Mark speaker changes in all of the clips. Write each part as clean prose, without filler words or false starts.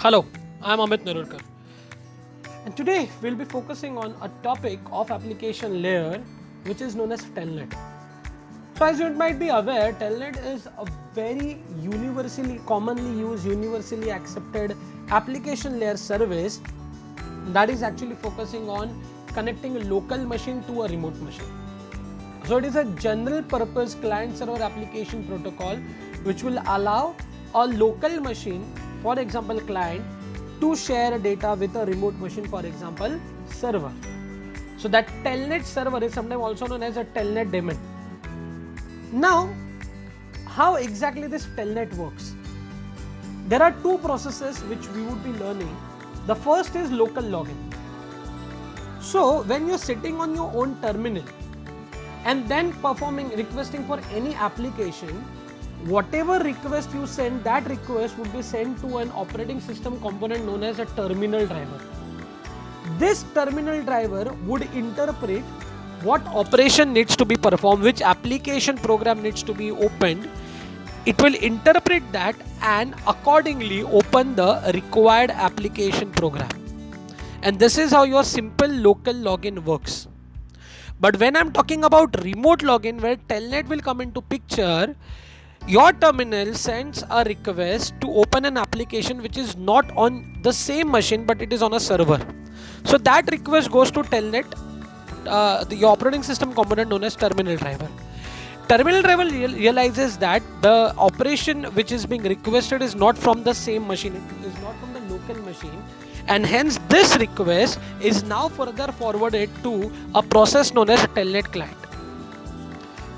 Speaker 1: Hello, I am Amit Nerurkar, and today we'll be focusing on a topic of application layer which is known as Telnet. So as you might be aware, Telnet is a very universally commonly used, universally accepted application layer service that is actually focusing on connecting a local machine to a remote machine. So it is a general purpose client server application protocol which will allow a local machine, for example client, to share data with a remote machine, for example server. So that Telnet server is sometimes also known as a Telnet daemon. Now, how exactly this Telnet works? There are two processes which we would be learning. The first is local login. So when you're sitting on your own terminal and then requesting for any application, whatever request you send, that request would be sent to an operating system component known as a terminal driver. This terminal driver would interpret what operation needs to be performed, which application program needs to be opened. It will interpret that and accordingly open the required application program. And this is how your simple local login works. But when I'm talking about remote login, where Telnet will come into picture, your terminal sends a request to open an application which is not on the same machine but it is on a server. So that request goes to Telnet, the operating system component known as terminal driver. Terminal driver realizes that the operation which is being requested is not from the same machine, it is not from the local machine, and hence this request is now further forwarded to a process known as Telnet client.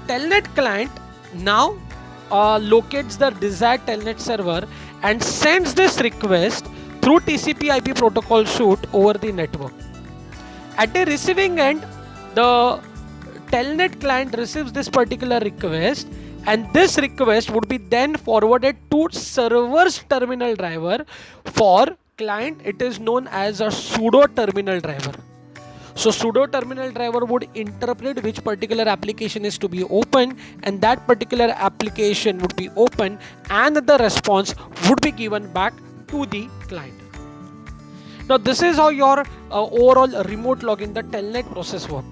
Speaker 1: Telnet client now locates the desired Telnet server and sends this request through TCP/IP protocol suite over the network. At the receiving end, the Telnet client receives this particular request, and this request would be then forwarded to server's terminal driver. For client, it is known as a pseudo terminal driver. So pseudo terminal driver would interpret which particular application is to be opened, and that particular application would be opened and the response would be given back to the client. Now this is how your overall remote login, the Telnet process works.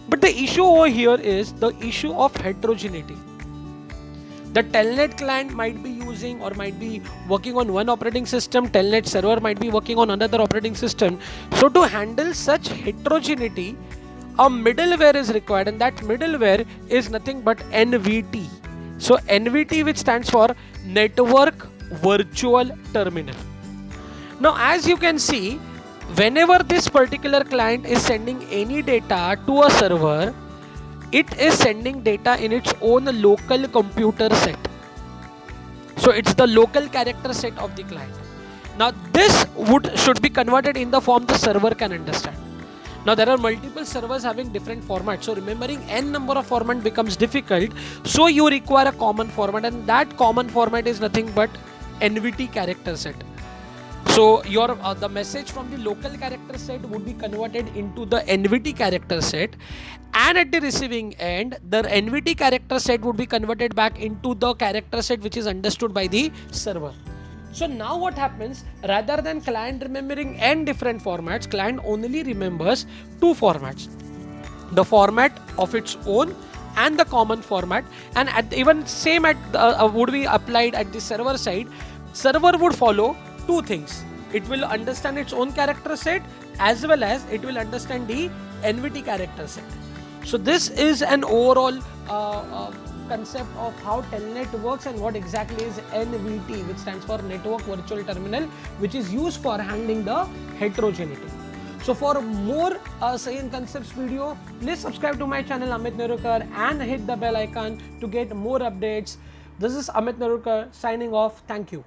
Speaker 1: But the issue over here is the issue of heterogeneity. The Telnet client might be using or might be working on one operating system, Telnet server might be working on another operating system. So to handle such heterogeneity, a middleware is required, and that middleware is nothing but NVT. So NVT, which stands for Network Virtual Terminal. Now as you can see, whenever this particular client is sending any data to a server, it is sending data in its own local computer set. So it's the local character set of the client. Now this should be converted in the form the server can understand. Now there are multiple servers having different formats, so remembering n number of format becomes difficult. So you require a common format, and that common format is nothing but NVT character set. So your the message from the local character set would be converted into the NVT character set, and at the receiving end, the NVT character set would be converted back into the character set which is understood by the server. So now what happens, rather than client remembering n different formats, client only remembers two formats: the format of its own and the common format. And even same would be applied at the server side. Server would follow two things. It will understand its own character set as well as it will understand the NVT character set. So this is an overall concept of how Telnet works and what exactly is NVT, which stands for Network Virtual Terminal, which is used for handling the heterogeneity. So for more same concepts video, please subscribe to my channel Amit Nerurkar and hit the bell icon to get more updates. This is Amit Nerurkar signing off. Thank you.